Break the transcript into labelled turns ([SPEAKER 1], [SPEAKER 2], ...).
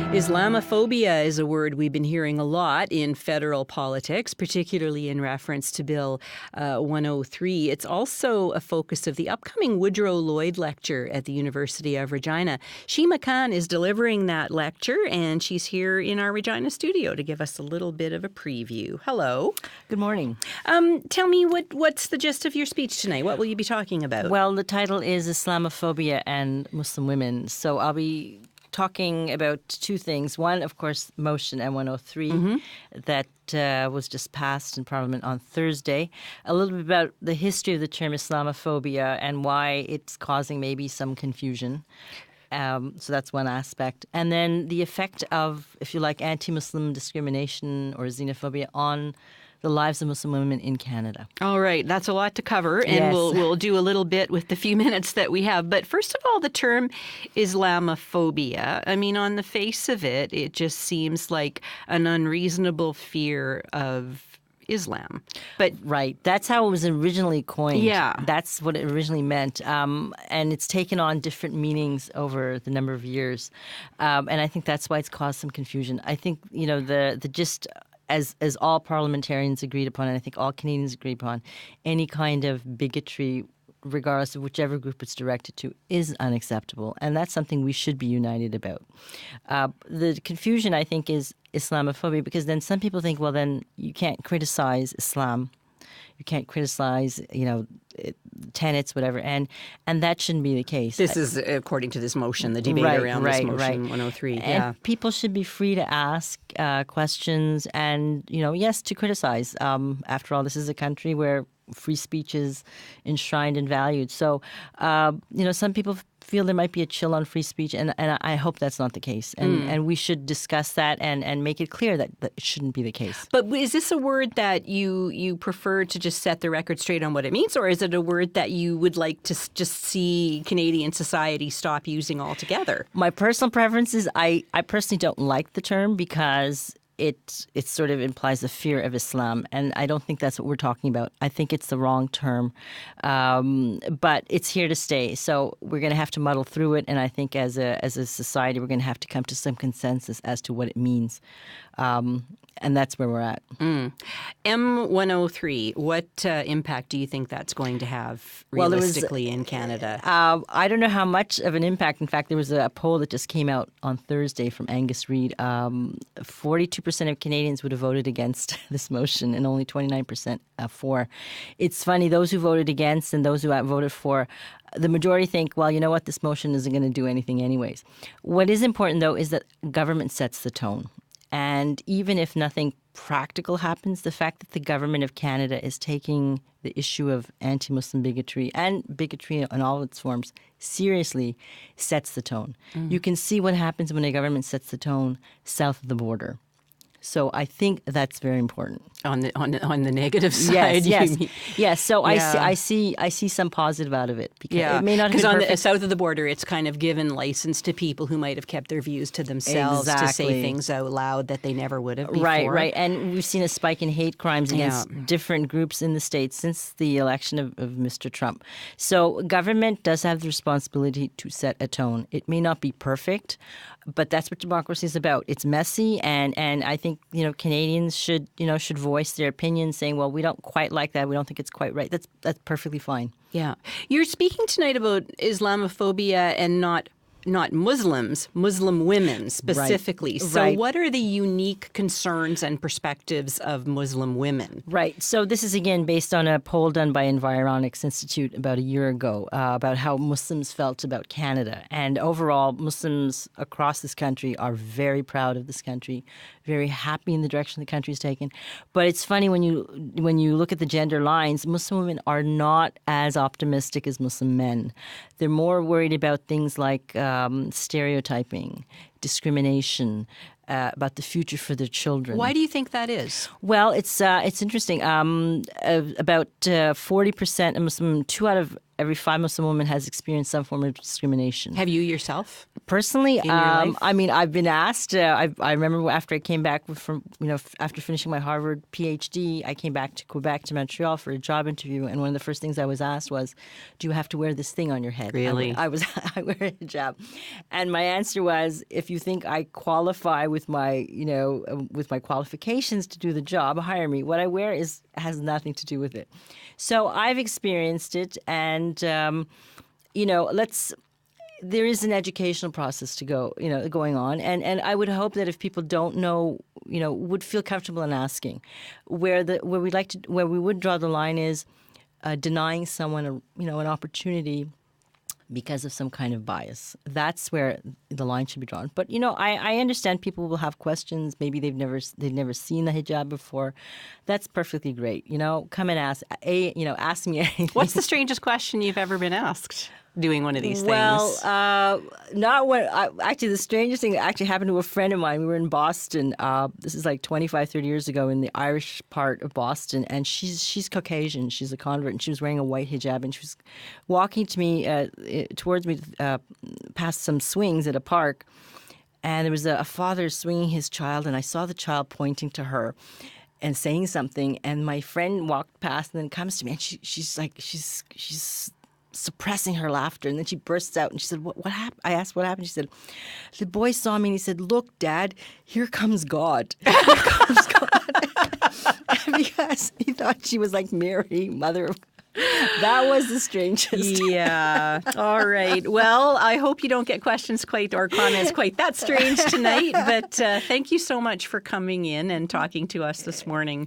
[SPEAKER 1] Islamophobia is a word we've been hearing a lot in federal politics, particularly in reference to Bill 103. It's also a focus of the upcoming Woodrow Lloyd Lecture at the University of Regina. Sheema Khan is delivering that lecture, and she's here in our Regina studio to give us a little bit of a preview. Hello.
[SPEAKER 2] Good morning.
[SPEAKER 1] Tell me, what's the gist of your speech tonight? What will you be talking about?
[SPEAKER 2] Well, the title is Islamophobia and Muslim Women. So I'll be talking about two things. One, of course, Motion M103 that was just passed in Parliament on Thursday. A little bit about the history of the term Islamophobia and why it's causing maybe some confusion. So that's one aspect. And then the effect of, if you like, anti-Muslim discrimination or xenophobia on the lives of Muslim women in Canada.
[SPEAKER 1] All right. That's a lot to cover, and
[SPEAKER 2] Yes.
[SPEAKER 1] we'll do a little bit with the few minutes that we have. But first of all, the term Islamophobia, I mean, on the face of it, it just seems like an unreasonable fear of Islam. But
[SPEAKER 2] Right. That's how it was originally coined.
[SPEAKER 1] Yeah.
[SPEAKER 2] That's what it originally meant. And it's taken on different meanings over the number of years. And I think that's why it's caused some confusion. I think, the gist, as all parliamentarians agreed upon, and I think all Canadians agreed upon, any kind of bigotry, regardless of whichever group it's directed to, is unacceptable. And that's something we should be united about. The confusion, I think, is Islamophobia, because then some people think, well, then you can't criticize Islam. You can't criticize, tenets, whatever, and that shouldn't be the case.
[SPEAKER 1] this is according to this motion, the debate around this motion 103.
[SPEAKER 2] And people should be free to ask questions and, yes, to criticize. After all, this is a country where free speech is enshrined and valued. So, some people feel there might be a chill on free speech, and I hope that's not the case. And we should discuss that and make it clear that it shouldn't be the case.
[SPEAKER 1] But is this a word that you prefer to just set the record straight on what it means, or is it a word that you would like to just see Canadian society stop using altogether?
[SPEAKER 2] My personal preference is I personally don't like the term because it sort of implies a fear of Islam, and I don't think that's what we're talking about. I think it's the wrong term, but it's here to stay. So we're going to have to muddle through it, and I think as a society, we're going to have to come to some consensus as to what it means, and that's where we're at.
[SPEAKER 1] M103, what impact do you think that's going to have realistically in Canada?
[SPEAKER 2] I don't know how much of an impact. In fact, there was a poll that just came out on Thursday from Angus Reid. 42% of Canadians would have voted against this motion and only 29% for. It's funny, those who voted against and those who voted for, the majority think, well, you know what, this motion isn't going to do anything anyways. What is important, though, is that government sets the tone. And even if nothing practical happens, the fact that the government of Canada is taking the issue of anti-Muslim bigotry and bigotry in all its forms seriously sets the tone. You can see what happens when a government sets the tone south of the border. So I think that's very important.
[SPEAKER 1] On the negative side,
[SPEAKER 2] yes. So I see some positive out of it. Because it may not have
[SPEAKER 1] because
[SPEAKER 2] been
[SPEAKER 1] on
[SPEAKER 2] perfect.
[SPEAKER 1] the south of the border, it's kind of given license to people who might have kept their views to themselves to say
[SPEAKER 2] Exactly.
[SPEAKER 1] things out loud that they never would have before.
[SPEAKER 2] Right. And we've seen a spike in hate crimes against different groups in the States since the election of Mr. Trump. So government does have the responsibility to set a tone. It may not be perfect, but that's what democracy is about. It's messy, and I think Canadians should voice their opinion, saying, well, we don't quite like that. We don't think it's quite right. That's perfectly fine.
[SPEAKER 1] Yeah. You're speaking tonight about Islamophobia and not Muslims, Muslim women specifically.
[SPEAKER 2] Right.
[SPEAKER 1] So
[SPEAKER 2] Right.
[SPEAKER 1] what are the unique concerns and perspectives of Muslim women?
[SPEAKER 2] Right. So this is, again, based on a poll done by Environics Institute about a year ago about how Muslims felt about Canada. And overall, Muslims across this country are very proud of this country, very happy in the direction the country is taken. But it's funny when you look at the gender lines, Muslim women are not as optimistic as Muslim men. They're more worried about things like stereotyping, discrimination, about the future for their children.
[SPEAKER 1] Why do you think that is?
[SPEAKER 2] Well, it's interesting. About 40% of Muslim, 2 out of every 5 Muslim women has experienced some form of discrimination.
[SPEAKER 1] Have you yourself?
[SPEAKER 2] Personally,
[SPEAKER 1] your life?
[SPEAKER 2] I mean, I've been asked. I remember after I came back from, after finishing my Harvard PhD, I came back to Quebec to Montreal for a job interview, and one of the first things I was asked was, "Do you have to wear this thing on your head?"
[SPEAKER 1] Really?
[SPEAKER 2] I wear a hijab, and my answer was, "If you think I qualify with my, with my qualifications to do the job, hire me. What I wear has nothing to do with it." So I've experienced it, and there is an educational process to going on, and I would hope that if people don't know, would feel comfortable in asking, where we would draw the line is denying someone an opportunity because of some kind of bias. That's where the line should be drawn. But I understand people will have questions. Maybe they've never seen the hijab before. That's perfectly great. Come and ask. Ask me anything.
[SPEAKER 1] What's the strangest question you've ever been asked doing one of these things?
[SPEAKER 2] Well, not when. Actually, the strangest thing actually happened to a friend of mine. We were in Boston. This is like 25, 30 years ago in the Irish part of Boston, and she's Caucasian. She's a convert, and she was wearing a white hijab, and she was walking towards me past some swings at a park, and there was a father swinging his child, and I saw the child pointing to her and saying something, and my friend walked past and then comes to me, and she's suppressing her laughter, and then she bursts out and she said, what happened? I asked what happened. She said, the boy saw me and he said, "Look, Dad, here comes God." Here comes God. Because he thought she was like Mary, mother of That was the strangest.
[SPEAKER 1] Yeah. All right. Well, I hope you don't get questions or comments quite that strange tonight. But thank you so much for coming in and talking to us this morning.